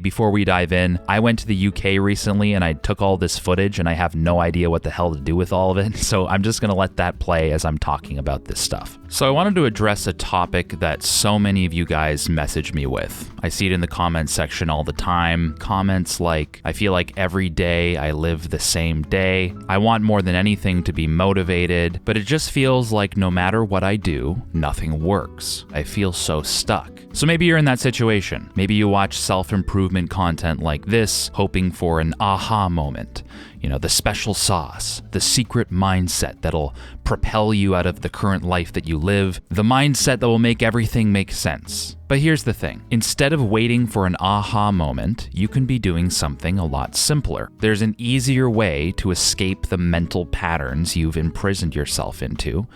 Before we dive in, I went to the UK recently and I took all this footage and I have no idea what the hell to do with all of it, so I'm just going to let that play as I'm talking about this stuff. So I wanted to address a topic that so many of you guys message me with. I see it in the comments section all the time. Comments like, I feel like every day I live the same day. I want more than anything to be motivated, but it just feels like no matter what I do, nothing works. I feel so stuck. So maybe you're in that situation. Maybe you watch self-improvement content like this, hoping for an aha moment. You know, the special sauce, the secret mindset that'll propel you out of the current life that you live, the mindset that will make everything make sense. But here's the thing. Instead of waiting for an aha moment, you can be doing something a lot simpler. There's an easier way to escape the mental patterns you've imprisoned yourself into,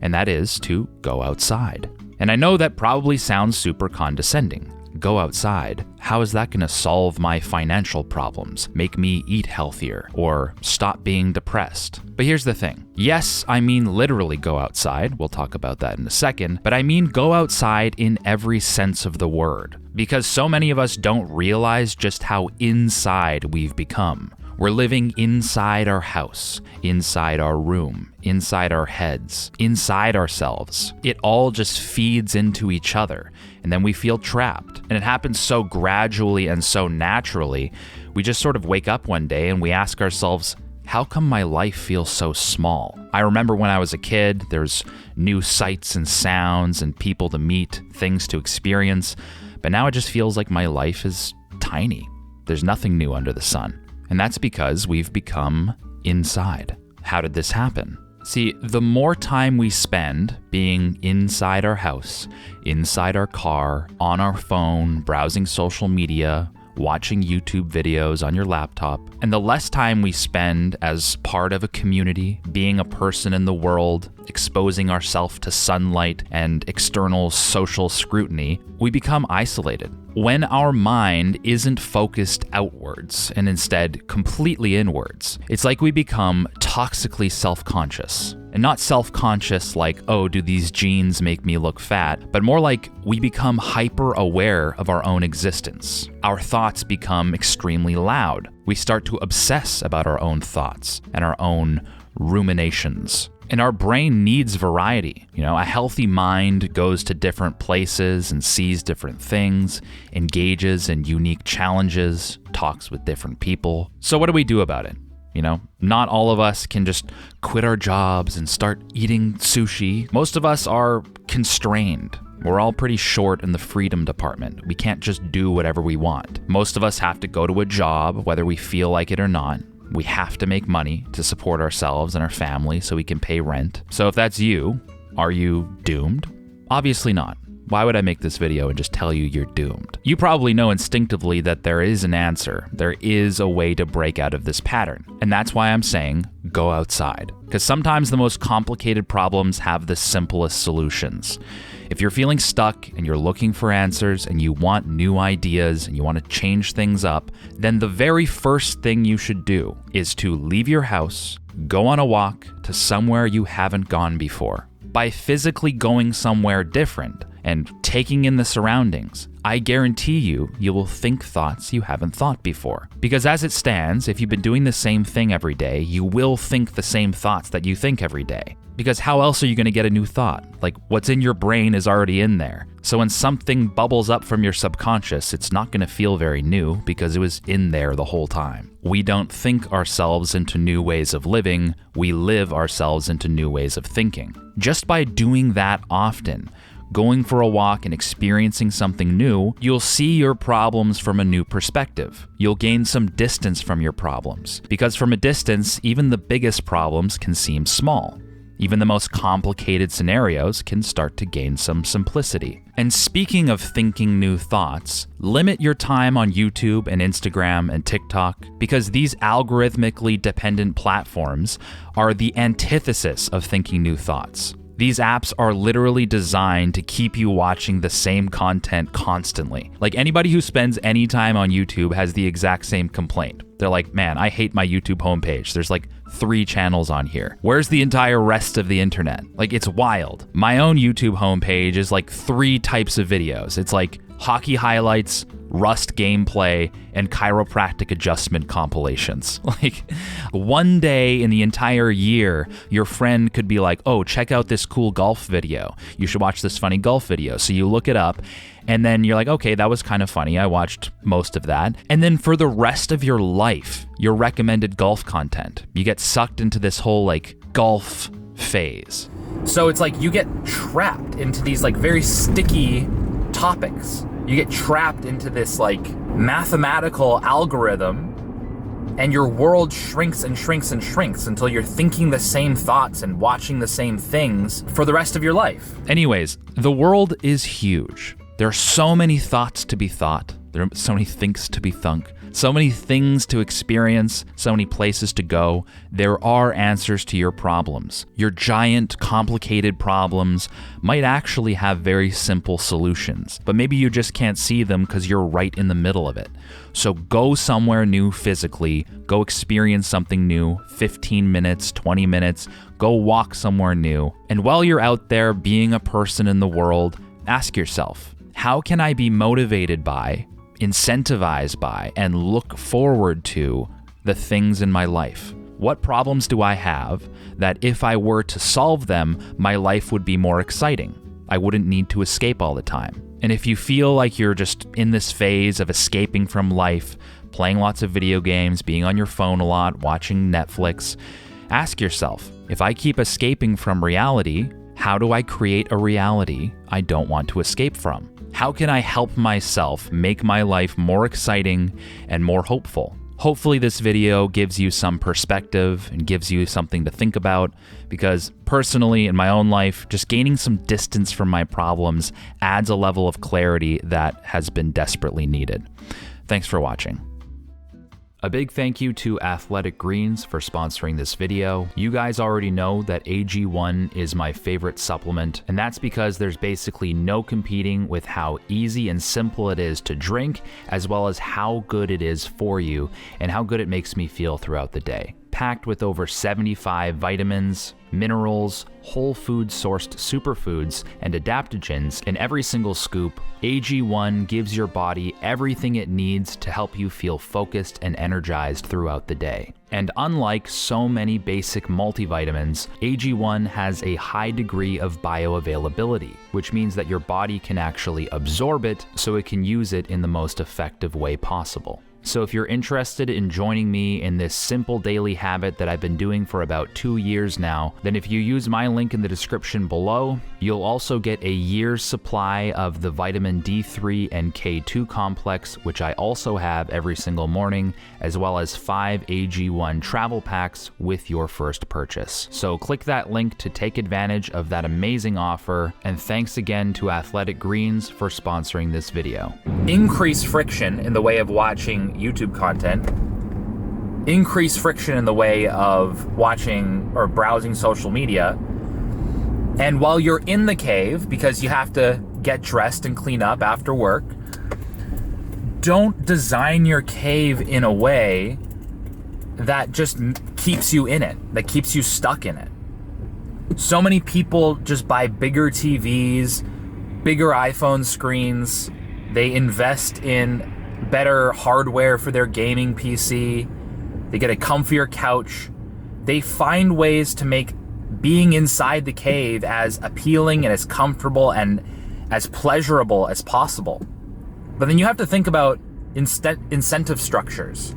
and that is to go outside. And I know that probably sounds super condescending. Go outside. How is that going to solve my financial problems, make me eat healthier, or stop being depressed? But here's the thing. Yes, I mean literally go outside. We'll talk about that in a second. But I mean go outside in every sense of the word. Because so many of us don't realize just how inside we've become. We're living inside our house, inside our room, inside our heads, inside ourselves. It all just feeds into each other, and then we feel trapped. And it happens so gradually and so naturally, we just sort of wake up one day and we ask ourselves, how come my life feels so small? I remember when I was a kid, there's new sights and sounds and people to meet, things to experience, but now it just feels like my life is tiny. There's nothing new under the sun. And that's because we've become inside. How did this happen? See, the more time we spend being inside our house, inside our car, on our phone, browsing social media, watching YouTube videos on your laptop, and the less time we spend as part of a community, being a person in the world, exposing ourselves to sunlight and external social scrutiny, we become isolated. When our mind isn't focused outwards and instead completely inwards, it's like we become toxically self-conscious. And not self-conscious like, oh, do these jeans make me look fat? But more like we become hyper-aware of our own existence. Our thoughts become extremely loud. We start to obsess about our own thoughts and our own ruminations. And our brain needs variety. You know, a healthy mind goes to different places and sees different things, engages in unique challenges, talks with different people. So what do we do about it? You know, not all of us can just quit our jobs and start eating sushi. Most of us are constrained. We're all pretty short in the freedom department. We can't just do whatever we want. Most of us have to go to a job, whether we feel like it or not. We have to make money to support ourselves and our family so we can pay rent. So if that's you, are you doomed? Obviously not. Why would I make this video and just tell you you're doomed? You probably know instinctively that there is an answer. There is a way to break out of this pattern. And that's why I'm saying go outside. Because sometimes the most complicated problems have the simplest solutions. If you're feeling stuck and you're looking for answers and you want new ideas and you want to change things up, then the very first thing you should do is to leave your house, go on a walk to somewhere you haven't gone before. By physically going somewhere different and taking in the surroundings, I guarantee you will think thoughts you haven't thought before. Because as it stands, if you've been doing the same thing every day, you will think the same thoughts that you think every day. Because how else are you going to get a new thought? Like, what's in your brain is already in there. So when something bubbles up from your subconscious, it's not going to feel very new because it was in there the whole time. We don't think ourselves into new ways of living, we live ourselves into new ways of thinking. Just by doing that often, going for a walk and experiencing something new, you'll see your problems from a new perspective. You'll gain some distance from your problems. Because from a distance, even the biggest problems can seem small. Even the most complicated scenarios can start to gain some simplicity. And speaking of thinking new thoughts, limit your time on YouTube and Instagram and TikTok because these algorithmically dependent platforms are the antithesis of thinking new thoughts. These apps are literally designed to keep you watching the same content constantly. Like anybody who spends any time on YouTube has the exact same complaint. They're like, man, I hate my YouTube homepage. There's like 3 channels on here. Where's the entire rest of the internet? Like, it's wild. My own YouTube homepage is like 3 types of videos. It's like hockey highlights, Rust gameplay, and chiropractic adjustment compilations. Like, one day in the entire year, your friend could be like, oh, check out this cool golf video. You should watch this funny golf video. So you look it up, and then you're like, okay, that was kind of funny. I watched most of that. And then for the rest of your life, your recommended golf content, you get sucked into this whole like golf phase. So it's like you get trapped into these like very sticky topics. You get trapped into this like mathematical algorithm, and your world shrinks and shrinks and shrinks until you're thinking the same thoughts and watching the same things for the rest of your life. Anyways, the world is huge. There are so many thoughts to be thought. There are so many things to be thunk. So many things to experience, so many places to go. There are answers to your problems. Your giant, complicated problems might actually have very simple solutions, but maybe you just can't see them because you're right in the middle of it. So go somewhere new physically, go experience something new, 15 minutes, 20 minutes, go walk somewhere new. And while you're out there being a person in the world, ask yourself, how can I be motivated by, incentivized by, and look forward to the things in my life? What problems do I have that if I were to solve them, my life would be more exciting? I wouldn't need to escape all the time. And if you feel like you're just in this phase of escaping from life, playing lots of video games, being on your phone a lot, watching Netflix, ask yourself, if I keep escaping from reality, how do I create a reality I don't want to escape from? How can I help myself make my life more exciting and more hopeful? Hopefully this video gives you some perspective and gives you something to think about, because personally in my own life, just gaining some distance from my problems adds a level of clarity that has been desperately needed. Thanks for watching. A big thank you to Athletic Greens for sponsoring this video. You guys already know that AG1 is my favorite supplement, and that's because there's basically no competing with how easy and simple it is to drink, as well as how good it is for you and how good it makes me feel throughout the day. Packed with over 75 vitamins, minerals, whole food sourced superfoods, and adaptogens in every single scoop, AG1 gives your body everything it needs to help you feel focused and energized throughout the day. And unlike so many basic multivitamins, AG1 has a high degree of bioavailability, which means that your body can actually absorb it so it can use it in the most effective way possible. So if you're interested in joining me in this simple daily habit that I've been doing for about 2 years now, then if you use my link in the description below, you'll also get a year's supply of the vitamin D3 and K2 complex, which I also have every single morning, as well as 5 AG1 travel packs with your first purchase. So click that link to take advantage of that amazing offer, and thanks again to Athletic Greens for sponsoring this video. Increase friction in the way of watching YouTube content, increase friction in the way of watching or browsing social media, and while you're in the cave, because you have to get dressed and clean up after work, don't design your cave in a way that just keeps you in it, that keeps you stuck in it. So many people just buy bigger TVs, bigger iPhone screens, they invest in better hardware for their gaming PC, they get a comfier couch, they find ways to make being inside the cave as appealing and as comfortable and as pleasurable as possible. But then you have to think about incentive structures,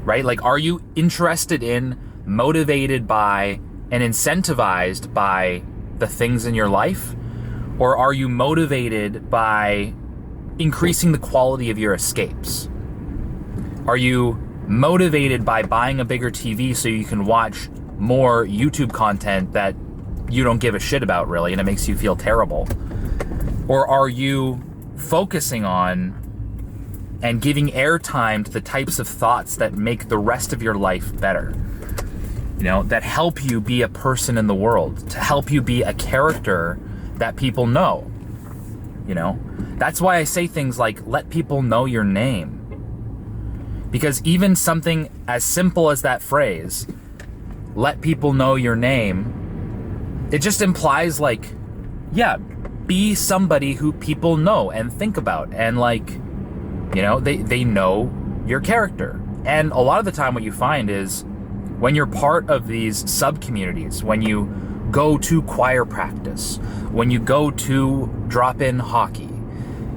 right? Like, are you interested in, motivated by, and incentivized by the things in your life? Or are you motivated by increasing the quality of your escapes? Are you motivated by buying a bigger TV so you can watch more YouTube content that you don't give a shit about really and it makes you feel terrible? Or are you focusing on and giving airtime to the types of thoughts that make the rest of your life better? You know, that help you be a person in the world, to help you be a character that people know. You know, that's why I say things like, let people know your name. Because even something as simple as that phrase, let people know your name, it just implies like, yeah, be somebody who people know and think about and like They know your character. And a lot of the time what you find is when you're part of these sub-communities, when you go to choir practice, when you go to drop-in hockey,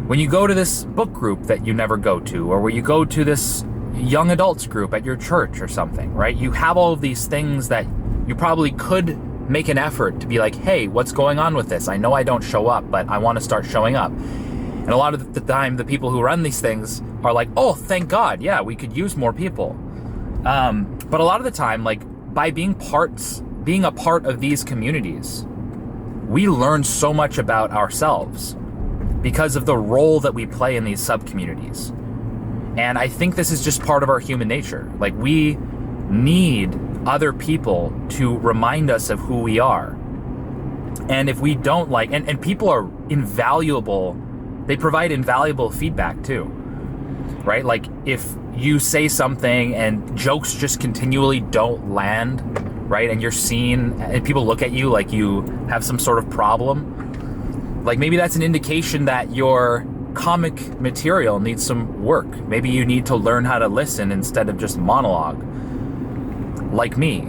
when you go to this book group that you never go to, or when you go to this young adults group at your church or something, right? You have all of these things that you probably could make an effort to be like, hey, what's going on with this? I know I don't show up, but I want to start showing up. And a lot of the time, the people who run these things are like, oh, thank God, yeah, we could use more people. But a lot of the time, like, by being a part of these communities, we learn so much about ourselves because of the role that we play in these sub-communities. And I think this is just part of our human nature. Like, we need other people to remind us of who we are. And if we don't and people are invaluable, they provide invaluable feedback too, right? Like, if you say something and jokes just continually don't land, right? And you're seen, and people look at you like you have some sort of problem, like maybe that's an indication that your comic material needs some work. Maybe you need to learn how to listen instead of just monologue, like me.